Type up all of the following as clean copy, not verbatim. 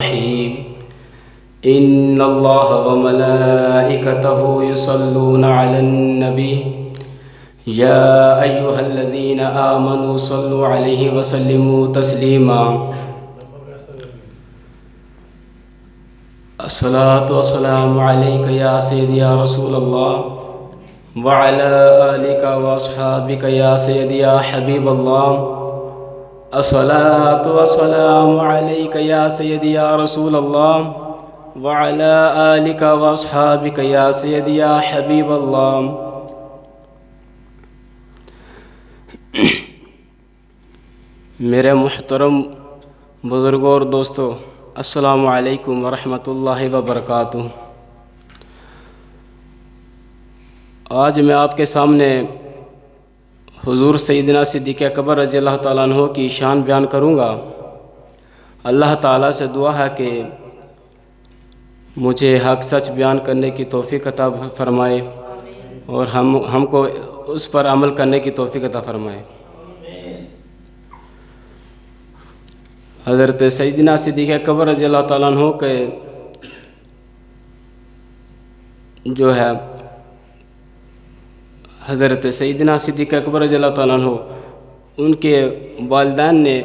الرحيم إن الله وملائكته يصلون على النبي يا أيها الذين آمنوا صلوا عليه وسلموا تسليما الصلاة والسلام عليك يا سيدي يا رسول الله وعلى آلك وأصحابك يا سيدي يا حبيب الله الصلاة والسلام عليك يا سيدي يا رسول الله وعلى آلك وأصحابك يا سيدي يا حبيب الله. میرے محترم بزرگوں اور دوستو، السلام علیکم ورحمۃ اللہ وبرکاتہ. آج میں آپ کے سامنے حضور سیدنا صدیق اکبر رضی اللہ تعالیٰ عنہ کی شان بیان کروں گا. اللہ تعالیٰ سے دعا ہے کہ مجھے حق سچ بیان کرنے کی توفیق عطا فرمائے اور ہم کو اس پر عمل کرنے کی توفیق عطا فرمائے. حضرت سیدنا صدیق اکبر رضی اللہ تعالیٰ عنہ کے جو ہے حضرت سیدنا صدیق اکبر رضی اللہ تعالیٰ عنہ، ان کے والدین نے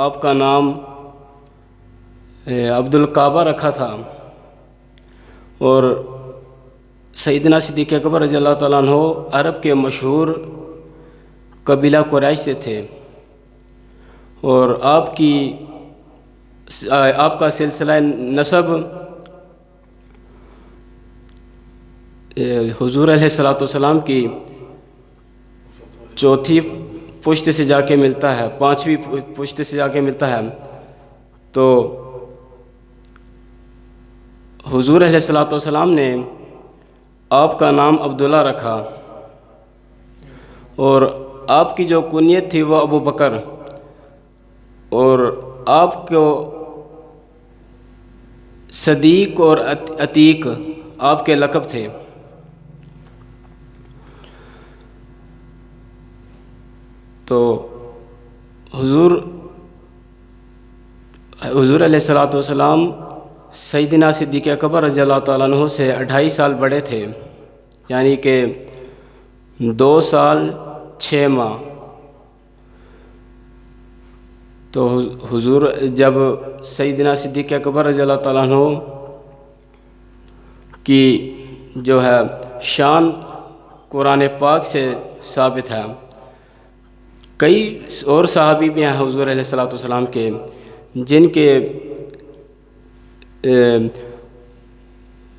آپ کا نام عبدالکعبہ رکھا تھا، اور سیدنا صدیق اکبر رضی اللہ تعالیٰ عنہ عرب کے مشہور قبیلہ قریش سے تھے، اور آپ کا سلسلہ نسب حضور علیہ الصلوۃ والسلام کی چوتھی پشت سے جا کے ملتا ہے، پانچویں پشت سے جا کے ملتا ہے. تو حضور علیہ الصلوۃ والسلام نے آپ کا نام عبداللہ رکھا، اور آپ کی جو کنیت تھی وہ ابو بکر، اور آپ کو صدیق اور عتیق آپ کے لقب تھے. تو حضور علیہ الصلوۃ والسلام سیدنا صدیق اکبر رضی اللہ تعالیٰ عنہ سے 2.5 سال بڑے تھے، یعنی کہ 2 سال 6 ماہ. تو حضور جب سیدنا صدیق اکبر رضی اللہ تعالیٰ عنہ کی جو ہے شان قرآن پاک سے ثابت ہے. کئی اور صحابی بھی ہیں حضور علیہ الصلوۃ والسلام کے جن کے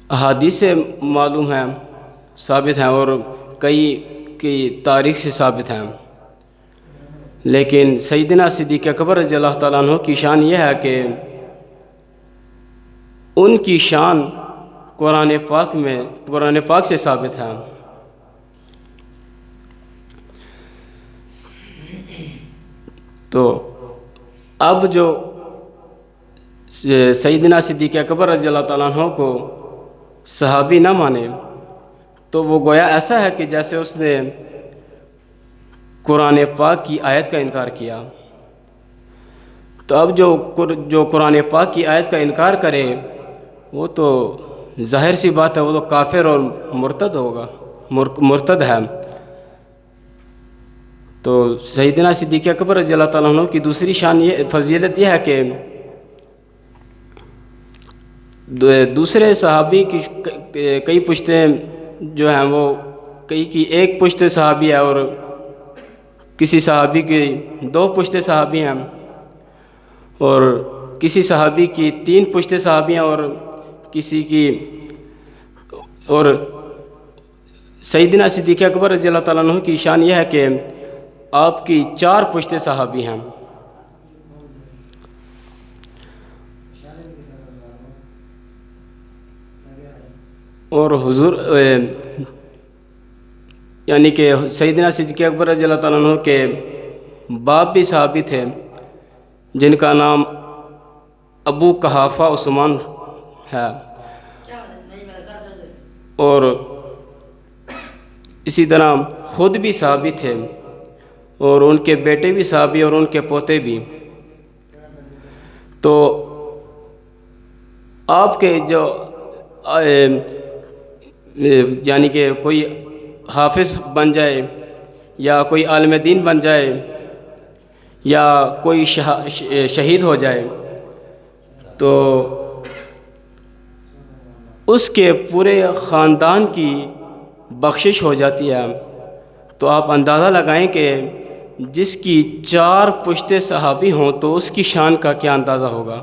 احادیث سے معلوم ہیں، ثابت ہیں، اور کئی کی تاریخ سے ثابت ہیں. لیکن سیدنا صدیق اکبر رضی اللہ تعالیٰ عنہ کی شان یہ ہے کہ ان کی شان قرآن پاک سے ثابت ہے. تو اب جو سیدنا صدیق اکبر رضی اللہ تعالیٰ عنہ کو صحابی نہ مانے تو وہ گویا ایسا ہے کہ جیسے اس نے قرآن پاک کی آیت کا انکار کیا. تو اب جو قرآن پاک کی آیت کا انکار کرے وہ تو ظاہر سی بات ہے، وہ تو کافر اور مرتد ہے. تو سیدنا صدیق اکبر رضی اللہ تعالیٰ عنہ کی دوسری شان فضیلت یہ ہے کہ دوسرے صحابی کی کئی پشتیں جو ہیں وہ کئی کی ایک پشت صحابی ہے، اور کسی صحابی کی 2 پشت صحابی ہیں، اور کسی صحابی کی 3 پشت صحابی ہیں، اور کسی کی اور سیدنا صدیق اکبر رضی اللہ تعالیٰ عنہ کی شان یہ ہے کہ آپ کی 4 پشت صحابی ہیں. اور حضور یعنی کہ سیدنا صدیق اکبر رضی اللہ تعالیٰ عنہ کے باپ بھی صحابی تھے جن کا نام ابو قحافہ عثمان ہے، اور اسی طرح خود بھی صحابی تھے، اور ان کے بیٹے بھی صحابی اور ان کے پوتے بھی. تو آپ کے جو یعنی کہ کوئی حافظ بن جائے یا کوئی عالم دین بن جائے یا کوئی شہید ہو جائے تو اس کے پورے خاندان کی بخشش ہو جاتی ہے۔ تو آپ اندازہ لگائیں کہ جس کی 4 پشتے صحابی ہوں تو اس کی شان کا کیا اندازہ ہوگا۔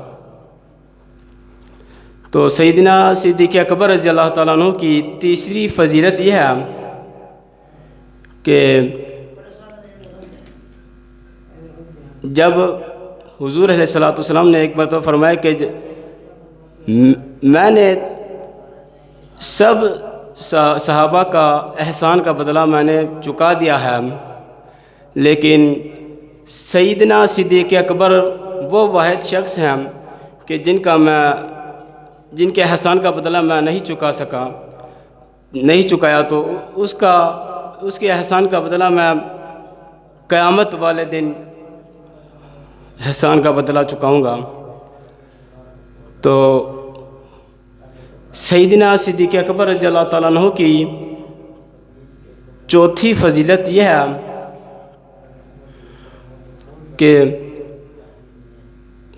تو سیدنا صدیق اکبر رضی اللہ تعالیٰ عنہ کی تیسری فضیلت یہ ہے کہ جب حضور علیہ الصلوۃ والسلام نے ایک مرتبہ فرمایا کہ میں نے سب صحابہ کا احسان کا بدلہ میں نے چکا دیا ہے، لیکن سیدنا صدیق اکبر وہ واحد شخص ہیں کہ جن کے احسان کا بدلہ میں نہیں چکایا، تو اس کے احسان کا بدلہ میں قیامت والے دن احسان کا بدلہ چکاؤں گا۔ تو سیدنا صدیق اکبر رضی اللہ تعالیٰ عنہ کی چوتھی فضیلت یہ ہے کہ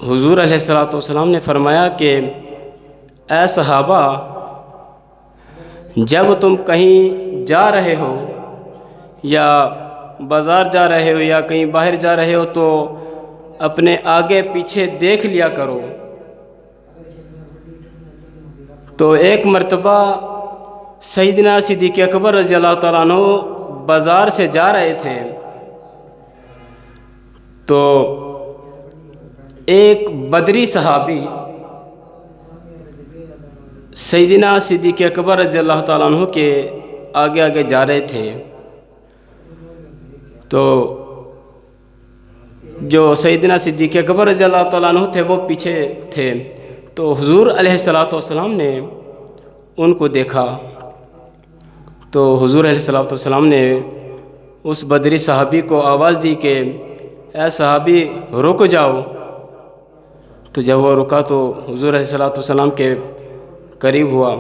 حضور علیہ الصلوۃ والسلام نے فرمایا کہ اے صحابہ، جب تم کہیں جا رہے ہو یا بازار جا رہے ہو یا کہیں باہر جا رہے ہو تو اپنے آگے پیچھے دیکھ لیا کرو۔ تو ایک مرتبہ سیدنا صدیق اکبر رضی اللہ تعالیٰ عنہ بازار سے جا رہے تھے، تو ایک بدری صحابی سیدنا صدیق اکبر رضی اللہ تعالیٰ عنہ کے آگے آگے جا رہے تھے۔ تو جو سیدنا صدیق اکبر رضی اللہ تعالیٰ عنہ تھے وہ پیچھے تھے، تو حضور علیہ الصلوۃ والسلام نے ان کو دیکھا۔ تو حضور علیہ الصلوۃ والسلام نے اس بدری صحابی کو آواز دی کہ اے صحابی رک جاؤ۔ تو جب وہ رکا تو حضور علیہ الصلوۃ والسلام کے قریب ہوا،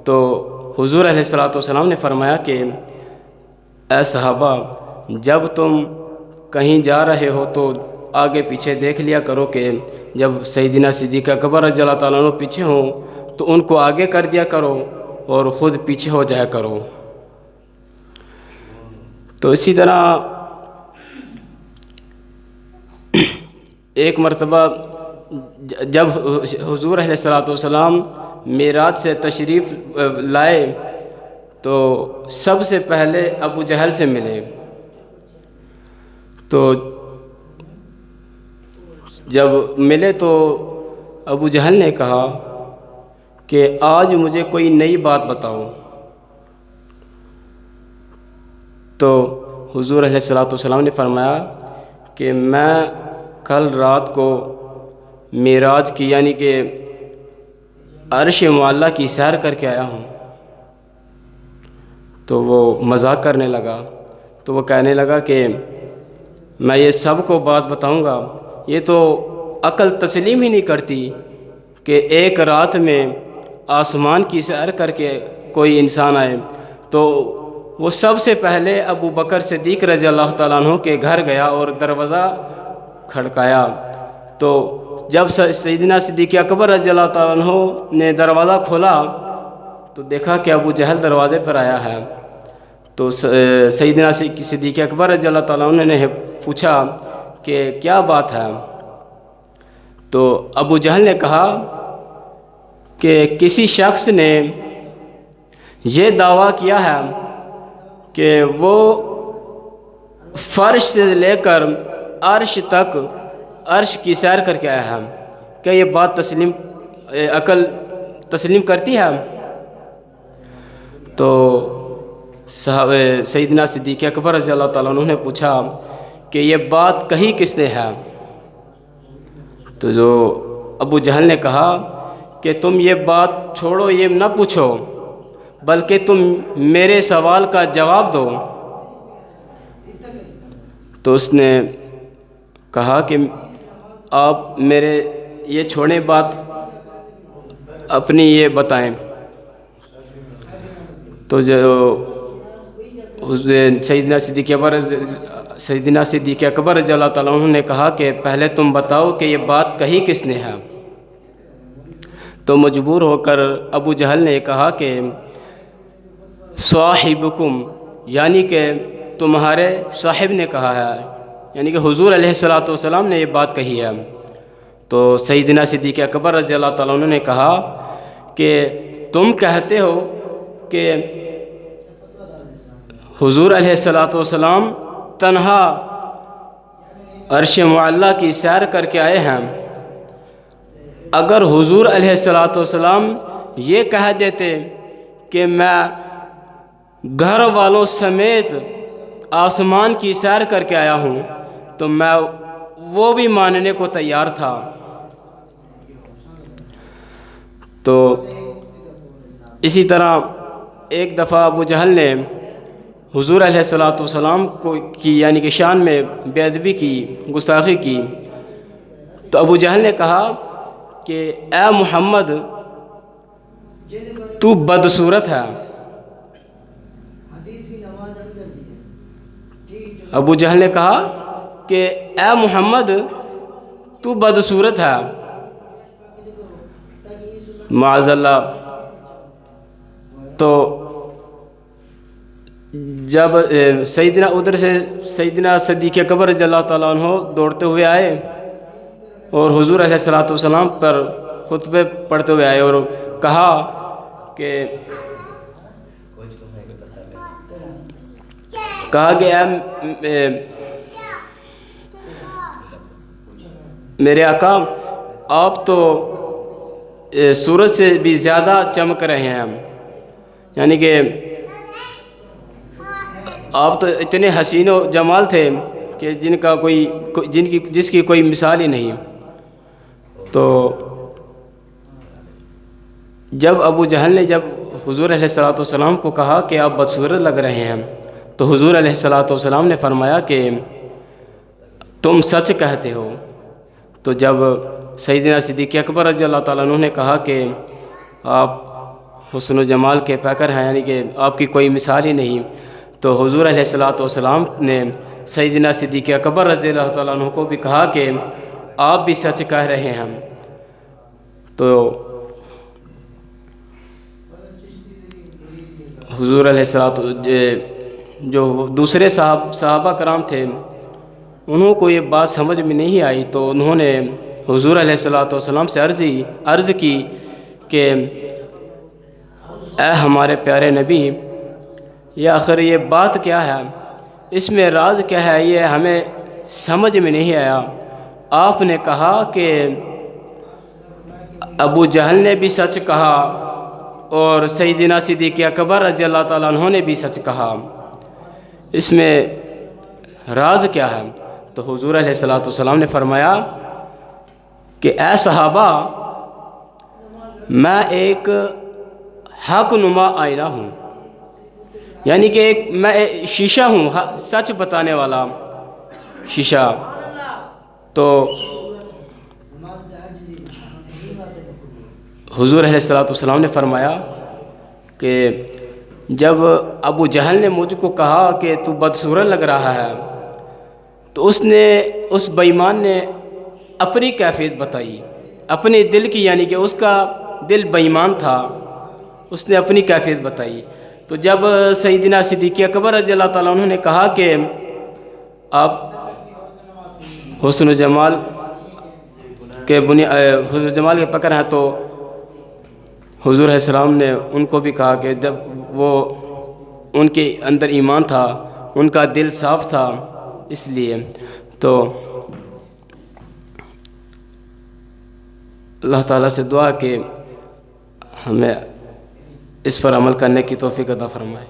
تو حضور علیہ الصلوۃ والسلام نے فرمایا کہ اے صحابہ، جب تم کہیں جا رہے ہو تو آگے پیچھے دیکھ لیا کرو کہ جب سیدنا صدیق اکبر رضی اللہ تعالیٰ عنہ پیچھے ہوں تو ان کو آگے کر دیا کرو اور خود پیچھے ہو جایا کرو۔ تو اسی طرح ایک مرتبہ جب حضور علیہ الصلوۃ والسلام معراج سے تشریف لائے تو سب سے پہلے ابو جہل سے ملے۔ تو جب ملے تو ابو جہل نے کہا کہ آج مجھے کوئی نئی بات بتاؤ۔ تو حضور علیہ الصلوۃ والسلام نے فرمایا کہ میں کل رات کو معراج کی یعنی کہ عرش معلیٰ کی سیر کر کے آیا ہوں۔ تو وہ مذاق کرنے لگا، تو وہ کہنے لگا کہ میں یہ سب کو بات بتاؤں گا، یہ تو عقل تسلیم ہی نہیں کرتی کہ ایک رات میں آسمان کی سیر کر کے کوئی انسان آئے۔ تو وہ سب سے پہلے ابو بکر صدیق رضی اللہ تعالیٰ عنہ کے گھر گیا اور دروازہ کھڑکایا۔ تو جب سیدنا صدیق اکبر رضی اللہ تعالیٰ عنہ نے دروازہ کھولا تو دیکھا کہ ابو جہل دروازے پر آیا ہے۔ تو سیدنا صدیق اکبر رضی اللہ تعالیٰ عنہ نے پوچھا کہ کیا بات ہے؟ تو ابو جہل نے کہا کہ کسی شخص نے یہ دعویٰ کیا ہے کہ وہ فرش سے لے کر عرش تک عرش کی سیر کر کے آیا ہے، کیا یہ بات عقل تسلیم کرتی ہے؟ تو سیدنا صدیق اکبر رضی اللہ تعالیٰ عنہ نے پوچھا کہ یہ بات کہی کس نے ہے؟ تو جو ابو جہل نے کہا کہ تم یہ بات چھوڑو، یہ نہ پوچھو، بلکہ تم میرے سوال کا جواب دو۔ تو اس نے کہا کہ آپ میرے یہ چھوڑیں بات، اپنی یہ بتائیں۔ تو جو سیدنا صدیق اکبر رضی اللہ تعالیٰ عنہ نے کہا کہ پہلے تم بتاؤ کہ یہ بات کہی کس نے ہے؟ تو مجبور ہو کر ابو جہل نے کہا کہ صاحبکم، یعنی کہ تمہارے صاحب نے کہا ہے، یعنی کہ حضور علیہ الصلوۃ والسلام نے یہ بات کہی ہے۔ تو سیدنا صدیق اکبر رضی اللہ تعالیٰ عنہ نے کہا کہ تم کہتے ہو کہ حضور علیہ الصلوۃ والسلام تنہا عرش معلیٰ کی سیر کر کے آئے ہیں، اگر حضور علیہ الصلوۃ والسلام یہ کہہ دیتے کہ میں گھر والوں سمیت آسمان کی سیر کر کے آیا ہوں تو میں وہ بھی ماننے کو تیار تھا۔ تو اسی طرح ایک دفعہ ابو جہل نے حضور علیہ الصلوۃ والسلام کی یعنی کہ شان میں بے ادبی کی، گستاخی کی، تو ابو جہل نے کہا کہ اے محمد تو بدصورت ہے۔ ابو جہل نے کہا کہ اے محمد تو بدصورت ہے، معاذ اللہ۔ تو جب سیدنا ادھر سے سیدنا صدیق اکبر رضی اللہ تعالیٰ عنہ دوڑتے ہوئے آئے اور حضور علیہ الصلوۃ والسلام پر خطبے پڑھتے ہوئے آئے اور کہا کہ میرے آقا آپ تو سورج سے بھی زیادہ چمک رہے ہیں، یعنی کہ آپ تو اتنے حسین و جمال تھے کہ جس کی کوئی مثال ہی نہیں۔ تو جب ابو جہل نے جب حضور علیہ الصلوۃ والسلام کو کہا کہ آپ بدصورت لگ رہے ہیں تو حضور علیہ الصلوۃ والسلام نے فرمایا کہ تم سچ کہتے ہو۔ تو جب سیدنا صدیق اکبر رضی اللہ تعالیٰ عنہ نے کہا کہ آپ حسن و جمال کے پیکر ہیں، یعنی کہ آپ کی کوئی مثال ہی نہیں، تو حضور علیہ الصلوۃ والسلام نے سیدنا صدیق اکبر رضی اللہ تعالیٰ عنہ کو بھی کہا کہ آپ بھی سچ کہہ رہے ہیں۔ تو حضور علیہ الصلوۃ جو دوسرے صحابہ کرام تھے انہوں کو یہ بات سمجھ میں نہیں آئی، تو انہوں نے حضور علیہ الصلوۃ والسلام سے عرض کی کہ اے ہمارے پیارے نبی، یہ آخر یہ بات کیا ہے، اس میں راز کیا ہے، یہ ہمیں سمجھ میں نہیں آیا۔ آپ نے کہا کہ ابو جہل نے بھی سچ کہا اور سیدنا صدیق اکبر رضی اللہ تعالیٰ عنہ نے بھی سچ کہا، اس میں راز کیا ہے؟ تو حضور علیہ الصلوۃ والسلام نے فرمایا کہ اے صحابہ، میں ایک حق نما آئینہ ہوں، یعنی کہ میں شیشہ ہوں، سچ بتانے والا شیشہ۔ تو حضور علیہ الصلوۃ والسلام نے فرمایا کہ جب ابو جہل نے مجھ کو کہا کہ تو بدصورت لگ رہا ہے تو اس بے ایمان نے اپنی کیفیت بتائی، اپنے دل کی، یعنی کہ اس کا دل بے ایمان تھا، اس نے اپنی کیفیت بتائی۔ تو جب سیدنا صدیق اکبر رضی اللہ تعالیٰ عنہ نے کہا کہ آپ حسن و جمال کے فقر ہیں، تو حضور علیہ السلام نے ان کو بھی کہا کہ جب وہ ان کے اندر ایمان تھا، ان کا دل صاف تھا، اس لیے تو اللہ تعالیٰ سے دعا کہ ہمیں اس پر عمل کرنے کی توفیق عطا فرمائے۔